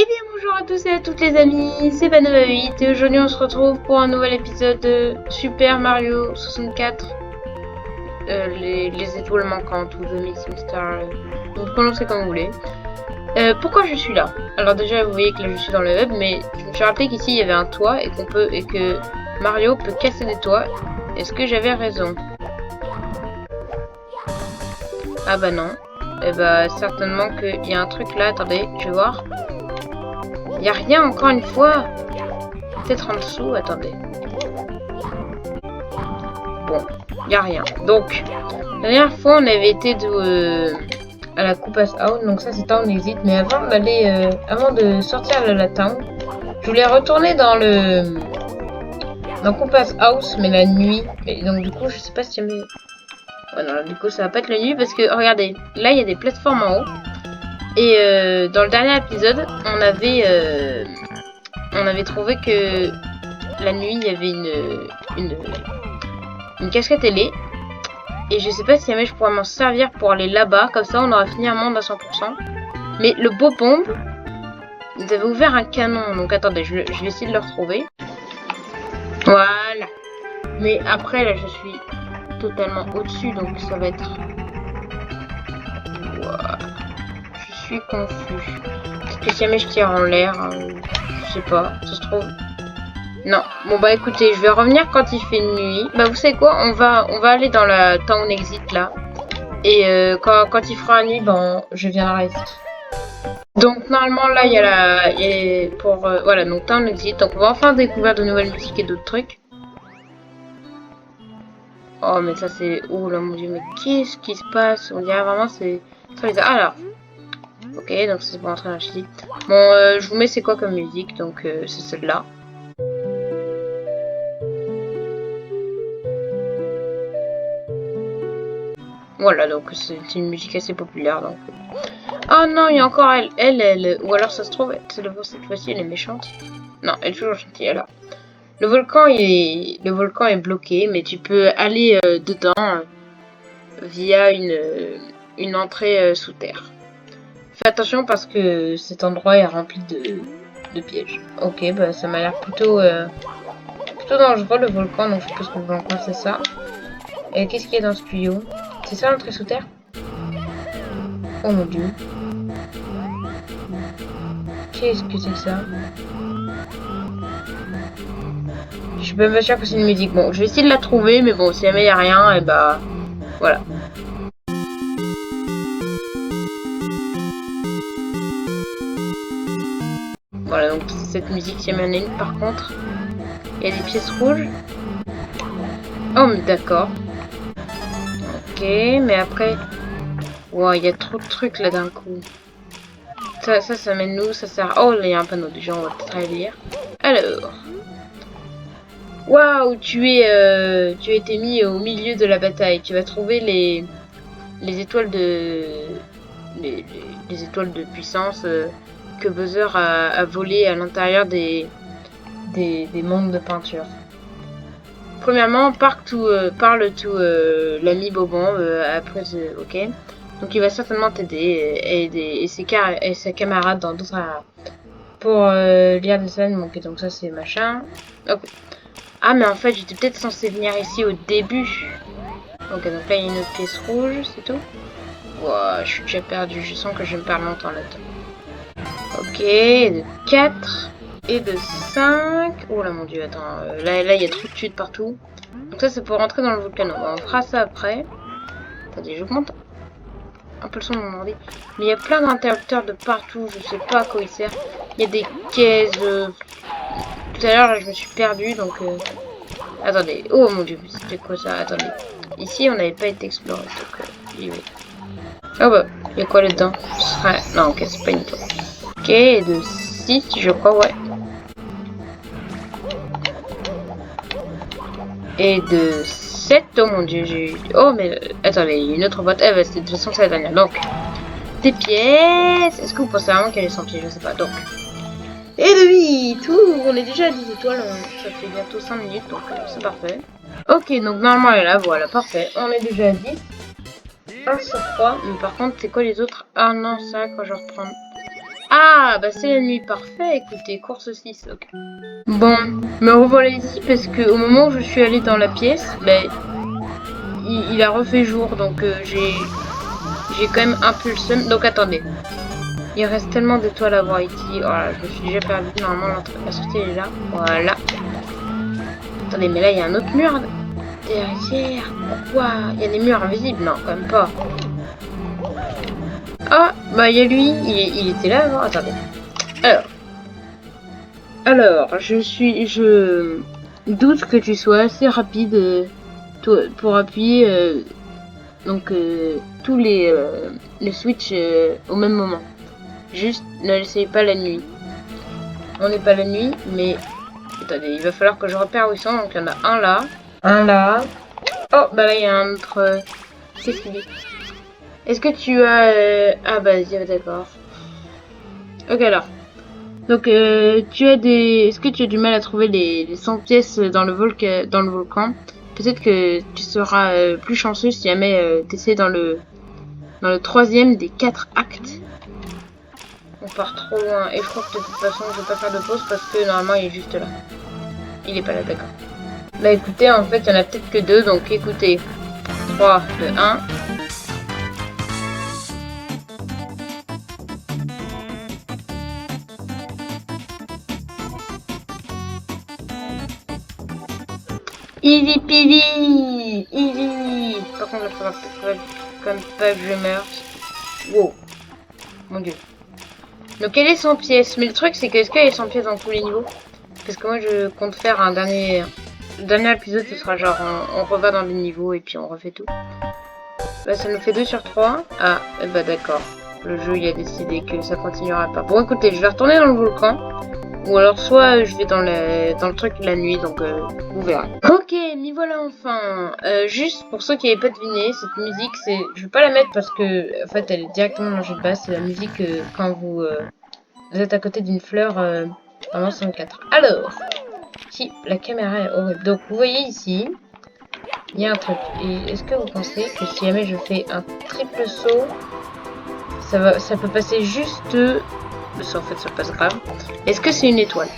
Eh bien bonjour à tous et à toutes les amis, c'est Banova8 et aujourd'hui on se retrouve pour un nouvel épisode de Super Mario 64, les étoiles manquantes ou The Missing Star, vous prononcez comme vous voulez. Pourquoi je suis là? Alors déjà vous voyez que là je suis dans le hub, mais je me suis rappelé qu'ici il y avait un toit et que Mario peut casser des toits. Est-ce que j'avais raison? Ah bah non. Eh bah certainement qu'il y a un truc là, attendez, je vais voir. Il n'y a rien encore une fois. Peut-être en dessous, attendez. Bon, il n'y a rien. Donc, la dernière fois, on avait été à la Koopa's House. Donc ça, c'est Town Exit. Mais avant d'aller, avant de sortir de la Town, je voulais retourner dans Koopa's House, mais la nuit. Et donc du coup, je sais pas si jamais... Ouais, non, du coup, ça va pas être la nuit parce que, regardez, là, il y a des plateformes en haut. Et dans le dernier épisode, on avait trouvé que la nuit, il y avait une casquette télé. Et je sais pas si jamais je pourrais m'en servir pour aller là-bas. Comme ça, on aura fini un monde à 100%. Mais le beau bombe, ils avaient ouvert un canon. Donc attendez, je vais essayer de le retrouver. Voilà. Mais après, là, je suis totalement au-dessus. Donc ça va être... Wow. Je suis confus. Est-ce que si jamais je tire en l'air, je sais pas, ça se trouve... Non, bon bah écoutez, je vais revenir quand il fait nuit. Bah vous savez quoi, on va aller dans la Town Exit là. Et quand il fera nuit, ben je viendrai ici. Donc normalement là il y a voilà, donc Town Exit. Donc on va enfin découvrir de nouvelles musiques et d'autres trucs. Oh mais ça c'est... Oh là mon dieu, mais qu'est-ce qui se passe? On dirait vraiment c'est... Alors... Ok, donc c'est pour entrer dans la chili. Bon, je vous mets c'est quoi comme musique, donc c'est celle-là. Voilà, donc c'est une musique assez populaire, donc... Oh non, il y a encore elle... Ou alors ça se trouve, cette fois-ci elle est méchante. Non, elle est toujours gentille, alors. Le volcan est bloqué, mais tu peux aller dedans via une entrée sous terre. Fais attention parce que cet endroit est rempli de pièges. Ok, bah ça m'a l'air plutôt dangereux le volcan, donc je suppose que le volcan c'est ça. Et qu'est-ce qu'il y a dans ce tuyau? C'est ça l'entrée sous terre? Oh mon dieu. Qu'est-ce que c'est que ça? Je suis même pas sûre que c'est une musique. Bon, je vais essayer de la trouver, mais bon, si jamais il n'y a rien, et bah... Voilà. Voilà, donc cette musique, si jamais il y en a une, par contre... Il y a des pièces rouges. Oh, mais d'accord. Ok, mais après... Wow, il y a trop de trucs là d'un coup. Ça mène où? Ça sert... Oh, là, il y a un panneau. Déjà, on va peut-être aller lire. Alors... Waouh, tu as été mis au milieu de la bataille. Tu vas trouver les étoiles les étoiles de puissance que Bowser a volé à l'intérieur des mondes de peinture. Premièrement, parle tout l'ami Bobon après ok. Donc il va certainement t'aider et ses camarades dans d'autres pour lire des scènes. Ok, donc ça c'est machin. Ok. Ah mais en fait j'étais peut-être censé venir ici au début. Ok, donc là il y a une autre pièce rouge, c'est tout. Wow, je suis déjà perdu, je sens que je vais me perdre longtemps là-dedans. Ok, de 4 et de 5. Oh là mon dieu, attends, là il y a trop de chutes partout. Donc ça c'est pour rentrer dans le volcan. On fera ça après. Attendez, j'augmente un peu le son de mon ordi. Mais il y a plein d'interrupteurs de partout, je sais pas à quoi ils servent. Il y a des caisses. Tout à l'heure je me suis perdu donc... Attendez, oh mon dieu, c'était quoi ça? Attendez. Ici on n'avait pas été exploré donc... Oh bah, il y a quoi là-dedans? Non, ok, c'est pas une tour. Ok, et de 6 je crois, ouais. Et de 7, oh mon dieu, j'ai... Oh mais, attendez, il y a une autre boîte. Eh bah, de toute façon c'est la dernière. Donc, des pièces. Est-ce que vous pensez vraiment qu'elle est sans pieds? Je sais pas, donc... Et de 8, on est déjà à 10 étoiles, ça fait bientôt 5 minutes, donc c'est parfait. Ok, donc normalement elle est là, voilà, parfait. On est déjà à 10. 1 sur 3, mais par contre, c'est quoi les autres? Ah non, ça, quand je reprends... Ah, bah c'est la nuit, parfait. Écoutez, course 6, ok. Bon, me revoilà ici parce que au moment où je suis allée dans la pièce, bah, il a refait jour, donc j'ai quand même un peu le seum. Donc attendez, il reste tellement d'étoiles à voir ici. Oh là, je me suis déjà perdu. Normalement, la sortie elle est là. Voilà. Attendez, mais là il y a un autre mur derrière. Pourquoi? Il y a des murs invisibles? Non, quand même pas. Ah, bah il y a lui. Il était là avant. Attendez. Alors, je doute que tu sois assez rapide pour appuyer tous les switches au même moment. Juste ne l'essayez pas la nuit. On n'est pas la nuit, mais attendez, il va falloir que je repère où ils sont. Donc il y en a un là, un là. Oh, bah là il y a un autre. Qu'est-ce qu'il dit? Est-ce que tu as ah bah d'accord. Ok alors. Donc tu as des. Est-ce que tu as du mal à trouver les 100 pièces dans le volcan? Peut-être que tu seras plus chanceux si jamais tu essaies dans le troisième des 4 actes. On part trop loin. Et je crois que de toute façon, je vais pas faire de pause parce que normalement, il est juste là. Il est pas là, d'accord. Bah écoutez, en fait, il y en a peut-être que 2. Donc écoutez. 3, 2, 1. Easy peasy. Easy. Par contre, il faudra peut-être quand même pas que je meure. Wow. Mon dieu. Donc elle est 100 pièces. Mais le truc, c'est que est-ce qu'elle est 100 pièces dans tous les niveaux? Parce que moi, je compte faire un dernier... Le dernier épisode, ce sera genre, on reva dans les niveaux et puis on refait tout. Bah, ça nous fait 2 sur 3. Ah, bah d'accord. Le jeu, il a décidé que ça continuera pas. Bon, écoutez, je vais retourner dans le volcan. Ou alors, soit je vais dans le truc la nuit, donc vous verrez. Ok, m'y voilà enfin. Juste pour ceux qui n'avaient pas deviné, cette musique, c'est... Je vais pas la mettre parce que, en fait, elle est directement dans le jeu de base. C'est la musique quand vous êtes à côté d'une fleur pendant 104. Alors... Si, la caméra est horrible. Donc, vous voyez ici, il y a un truc. Et est-ce que vous pensez que si jamais je fais un triple saut, ça peut passer juste... Ça, en fait, ça passe grave. Est-ce que c'est une étoile?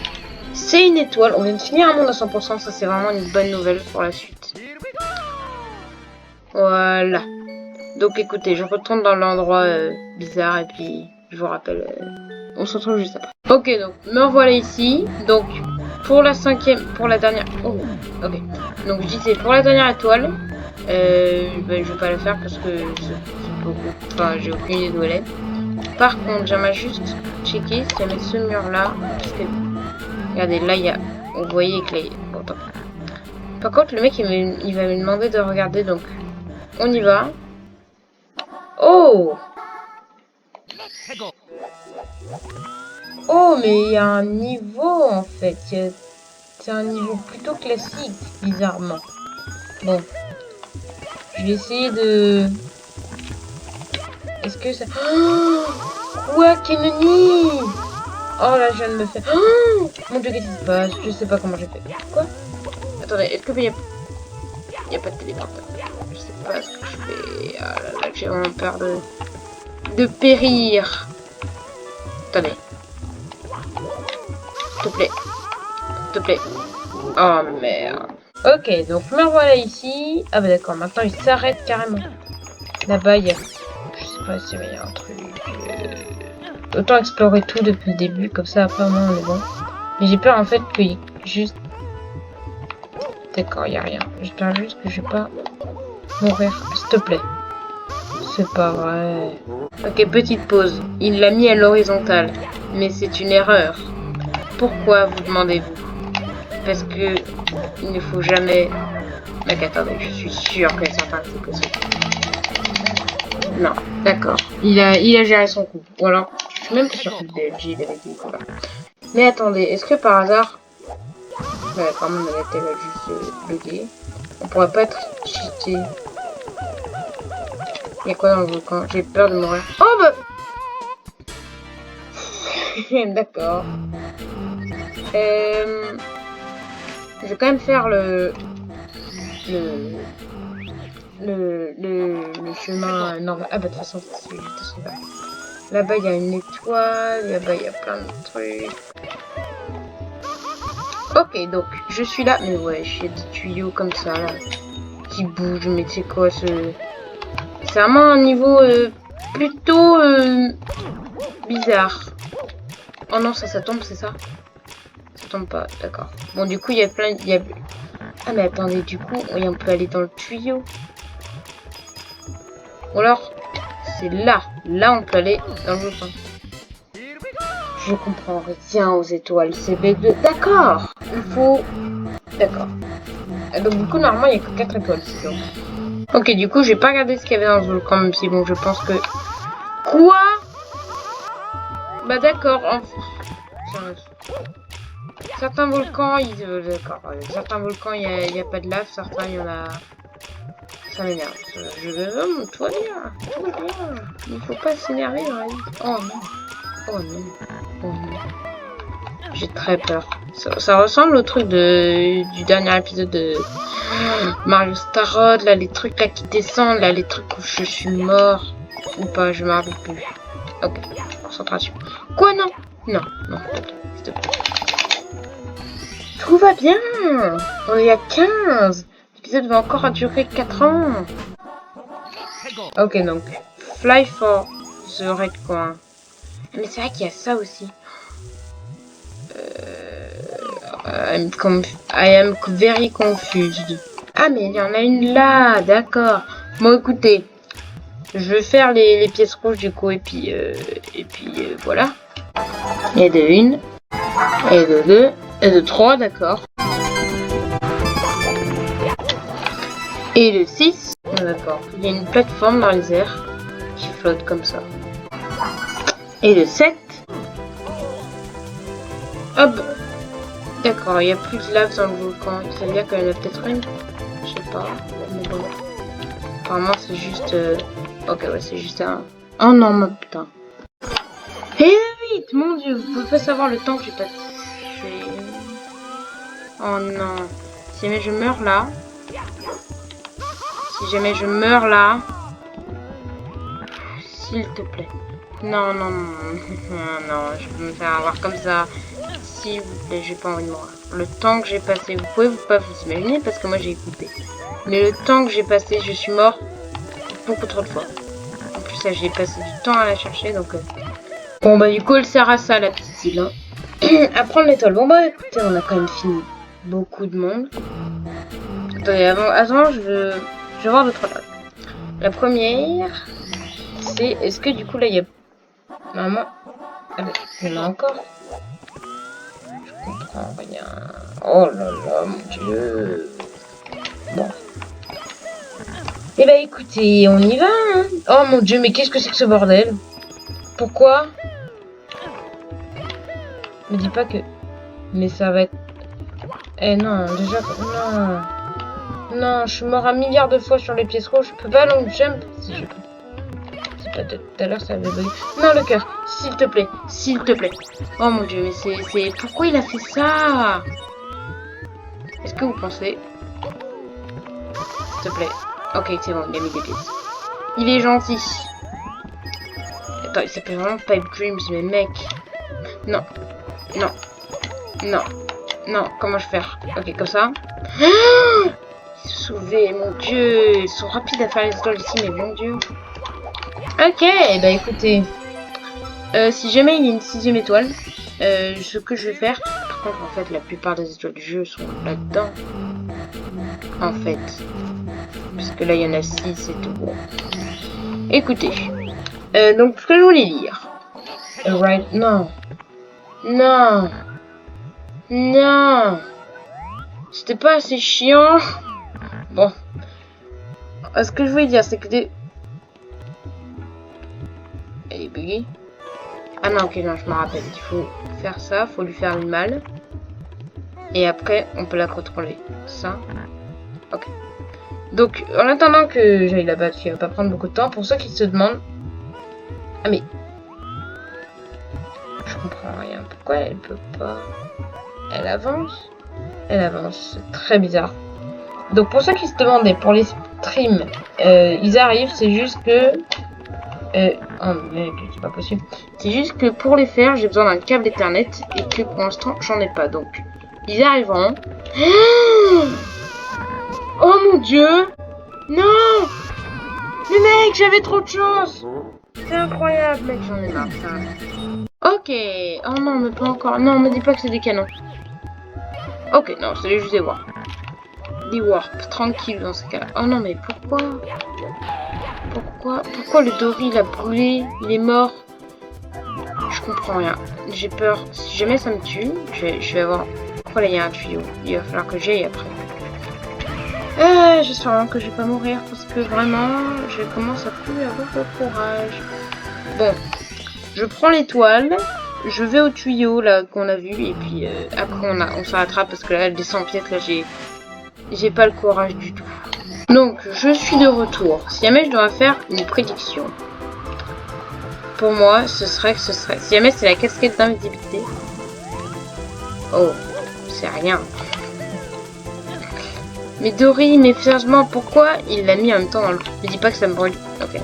C'est une étoile. On vient de finir un monde à 100%. Ça, c'est vraiment une bonne nouvelle pour la suite. Voilà. Donc, écoutez, je retourne dans l'endroit bizarre et puis je vous rappelle... on se retrouve juste après. Ok, donc, me revoilà ici. Donc... Pour la dernière... Oh, ok. Donc je disais, pour la dernière étoile, ben, je vais pas la faire parce que c'est beaucoup... Enfin, j'ai aucune idée d'où elle est. Par contre, j'aimerais juste checker si jamais ce mur-là... Parce que... Regardez, là, il y a... Vous voyez que là, bon, tant pis. Par contre, le mec, il va me demander de regarder, donc... On y va. Oh! Oh, mais il y a un niveau, en fait. C'est un niveau plutôt classique, bizarrement. Bon. Je vais essayer de... Est-ce que ça... Oh, quoi, Kenoni? Oh là, je viens de me faire... Oh, mon dieu, qu'est-ce qui se passe? Je sais pas comment j'ai fait. Quoi? Attendez, est-ce que... Il n'y a pas de téléporteur. Je sais pas ce que je fais. Ah là là, j'ai vraiment peur de périr. Attendez. S'il te plaît. S'il te plaît. Oh merde. Ok, donc me revoilà ici. Ah bah d'accord, maintenant il s'arrête carrément. Là-bas, il y a... Je sais pas s'il y a un truc... Autant explorer tout depuis le début, comme ça après au moins on est bon. Mais j'ai peur en fait qu'il y ait juste... D'accord, il n'y a rien. J'espère juste que je vais pas mourir. S'il te plaît. C'est pas vrai. Ok, petite pause. Il l'a mis à l'horizontale. Mais c'est une erreur. Pourquoi, vous demandez-vous? Parce que il ne faut jamais... Mais attendez, je suis sûre que certains c'est que ça. Non, d'accord. Il a géré son coup. Voilà. Je suis même pas sûre que le DLG il avait dit quoi. Mais attendez, est-ce que par hasard... Ouais, quand même, elle a juste bugué. On pourrait pas être cheaté. Il y a quoi dans le volcan? J'ai peur de mourir. Oh bah... D'accord. Je vais quand même faire le chemin normal. Ah bah de toute façon, c'est juste là. Là-bas, il y a une étoile. Là-bas, il y a plein de trucs. Ok, donc, je suis là. Mais ouais, il y a des tuyaux comme ça, là. Qui bougent. Mais c'est quoi, ce... C'est vraiment un niveau plutôt bizarre. Oh non, ça tombe, c'est ça? Ça tombe pas, d'accord. Bon, du coup, il y a plein... Ah, mais attendez, du coup, oui, on peut aller dans le tuyau. Ou alors, c'est là. Là, on peut aller dans le volcan. Je comprends rien aux étoiles. C'est B2. D'accord. Il faut... D'accord. Donc, du coup, normalement, il n'y a que 4 étoiles. Donc. Ok, du coup, j'ai pas regardé ce qu'il y avait dans ce volcan, même si, bon, je pense que... Quoi? Bah, d'accord. Certains volcans, d'accord. Certains volcans, il n'y a pas de lave. Certains, il y en a... Ça m'énerve. Je vais... tout va bien. Tout va bien. Il faut pas s'énerver dans la vie. Oh non. Oh non. Oh non. J'ai très peur. Ça ressemble au truc du dernier épisode de Mario Star Road. Là, les trucs là qui descendent. Là, les trucs où je suis mort. Ou pas, je m'en rappelle plus. Ok. Concentration. Quoi, non? Non, non, s'il te plaît. Tout va bien. On est à 15. L'épisode va encore durer 4 ans. Ok, donc, fly for the red coin. Mais c'est vrai qu'il y a ça aussi. I am very confused. Ah, mais il y en a une là, d'accord. Bon, écoutez, je vais faire les pièces rouges du coup, et puis voilà. Et de 1, et de 2, et de 3, d'accord. Et le 6, d'accord. Il y a une plateforme dans les airs qui flotte comme ça. Et le 7. Hop. D'accord, il n'y a plus de lave dans le volcan. Ça veut dire qu'il y en a peut-être une. Je sais pas. Mais bon. Apparemment, c'est juste... Ok, ouais, c'est juste un... Oh non, mais putain. Et vite, mon dieu, vous pouvez pas savoir le temps que j'ai passé. Oh non. Si jamais je meurs là... Si jamais je meurs là... S'il te plaît. Non, non, non, non, je peux me faire avoir comme ça. S'il vous plaît, j'ai pas envie de mourir. Le temps que j'ai passé, vous pouvez pas vous imaginer parce que moi j'ai écouté. Mais le temps que j'ai passé, je suis mort beaucoup trop de fois. En plus, là, j'ai passé du temps à la chercher, donc... Bon, bah du coup, elle sert à ça, la petite île. Hein. À prendre l'étoile. Bon, bah écoutez, on a quand même fini. Beaucoup de monde. Attendez, avant je veux voir deux, trois choses. La première, c'est... Est-ce que du coup, là, il y a... Maman... Ah, bah, il y en a encore. Je comprends rien. Oh là là, mon dieu. Bon. Eh bah écoutez, on y va, hein. Oh mon dieu, mais qu'est-ce que c'est que ce bordel? Pourquoi? Me dis pas que... Mais ça va être... Eh non, déjà... Non. Non, je suis mort un milliard de fois sur les pièces rouges. Je peux pas long jump si je peux. C'est pas tout à l'heure, ça avait bugué. Non, le cœur, s'il te plaît. S'il te plaît. Oh mon dieu, mais c'est... Pourquoi il a fait ça? Est-ce que vous pensez... S'il te plaît. Ok, c'est bon, il a mis des pièces. Il est gentil. Attends, il s'appelle vraiment Pipe Dreams, mais mec. Non. Non. Non. Non, comment je vais faire? Ok, comme ça. Ah, sauvé, mon dieu. Ils sont rapides à faire les étoiles ici, mais mon dieu. Ok, bah écoutez. Si jamais il y a une 6ème étoile, ce que je vais faire... Par contre, en fait, la plupart des étoiles du jeu sont là-dedans. En fait. Parce que là, il y en a 6 et tout. Bon. Écoutez. Donc, ce que je voulais lire. Right, non. Non. Non. C'était pas assez chiant. Bon. Ce que je voulais dire, c'est que des... Elle est buggée. Ah non, ok, non, je me rappelle. Il faut faire ça, faut lui faire le mal. Et après, on peut la contrôler. Ça. Ok. Donc, en attendant que j'aille là-bas, qui va pas prendre beaucoup de temps, pour ceux qui se demandent... Ah mais... Je comprends rien. Pourquoi elle peut pas... Elle avance? Elle avance. C'est très bizarre. Donc, pour ceux qui se demandaient, pour les streams, ils arrivent, c'est juste que... Oh mec, c'est pas possible. C'est juste que pour les faire, j'ai besoin d'un câble Ethernet et que pour l'instant, j'en ai pas. Donc, ils y arriveront. Oh mon dieu! Non! Mais mec, j'avais trop de chance! C'est incroyable, mec, j'en ai marre. Ok. Oh non, mais pas encore. Non, me dis pas que c'est des canons. Ok, non, c'est juste des warps. Des warps, tranquille dans ce cas. Oh non, mais pourquoi? Pourquoi le Dory il a brûlé? Il est mort? Je comprends rien. J'ai peur. Si jamais ça me tue, je vais avoir... Pourquoi là il y a un tuyau? Il va falloir que j'aille après. J'espère vraiment que je vais pas mourir parce que vraiment, je commence à plus avoir de courage. Bon, je prends l'étoile, je vais au tuyau là qu'on a vu et puis après on s'arrêtera parce que là elle descend vite, là j'ai pas le courage du tout. Donc je suis de retour. Si jamais je dois faire une prédiction, pour moi ce serait si jamais c'est la casquette d'invisibilité. Oh, c'est rien. Mais Dory, mais sérieusement, pourquoi il l'a mis en même temps dans le... Je dis pas que ça me brûle. Ok.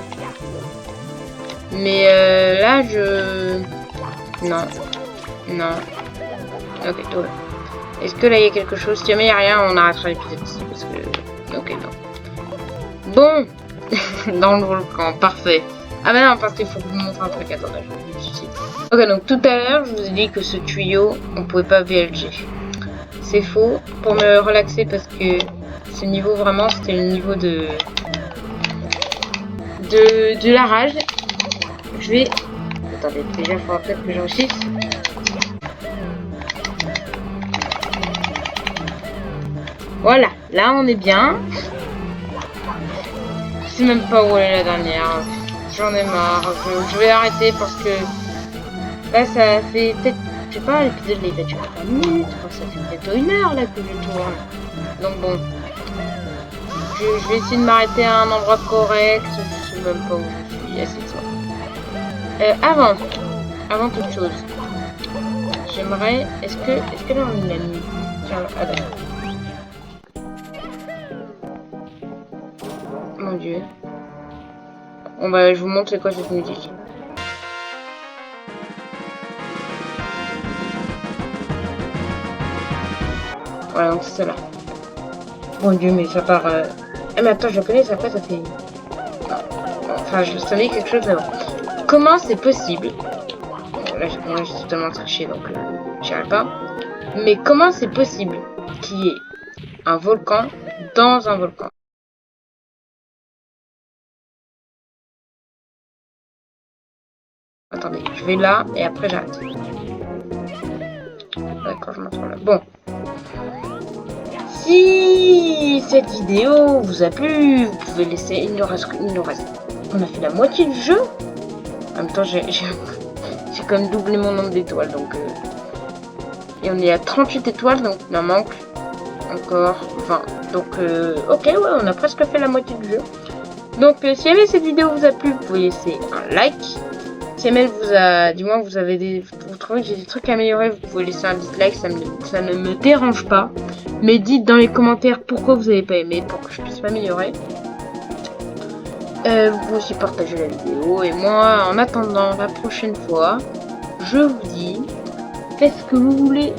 Mais là, je... Non. Non. Ok, tout va. Est-ce que là, il y a quelque chose? Si jamais il n'y a rien, on arrêtera l'épisode ici. Parce que... Ok, non. Bon. Dans le volcan, parfait. Ah bah non, parce qu'il faut que je vous montre un truc. Attendez, je vous dis tout de suite. Ok, donc tout à l'heure, je vous ai dit que ce tuyau, on pouvait pas VLG. C'est faux. Pour me relaxer, parce que... Ce niveau vraiment c'était le niveau de la rage. Je vais... Attendez, déjà il faudra peut-être que je réussisse. Voilà, là on est bien. Je sais même pas où est la dernière. J'en ai marre. Je vais arrêter parce que là ça fait peut-être... Je sais pas, l'épisode il va durer 3 minutes. Ça fait peut-être 1 heure là que je tourne. Donc bon. Je vais essayer de m'arrêter à un endroit correct. Je sais même pas où je suis. Assez de ça. Avant toute chose, j'aimerais. Est-ce que là on a mis. Tiens, ah d'accord. Mon dieu. Bon bah je vous montre c'est quoi cette musique. Voilà, donc c'est ça là. Mon dieu, mais ça part... Ah mais attends, je connais, ça fait... Enfin, je savais quelque chose avant. Comment c'est possible? Là, j'ai totalement triché, donc j'y arrive pas. Mais comment c'est possible qu'il y ait un volcan dans un volcan? Attendez, je vais là et après j'arrête. D'accord, je m'entends là. Bon. Si cette vidéo vous a plu, vous pouvez laisser... Il nous reste... On a fait la moitié du jeu. En même temps, j'ai quand même doublé mon nombre d'étoiles, donc... Et on est à 38 étoiles, donc il en manque encore 20. Donc, ok, ouais, on a presque fait la moitié du jeu. Donc, si jamais cette vidéo vous a plu, vous pouvez laisser un like. Si jamais vous a... Du moins, vous avez des... Vous trouvez que j'ai des trucs à améliorer, vous pouvez laisser un dislike, ça ne me dérange pas. Mais dites dans les commentaires pourquoi vous n'avez pas aimé, pour que je puisse m'améliorer. Vous pouvez aussi partager la vidéo. Et moi, en attendant la prochaine fois, je vous dis, faites ce que vous voulez.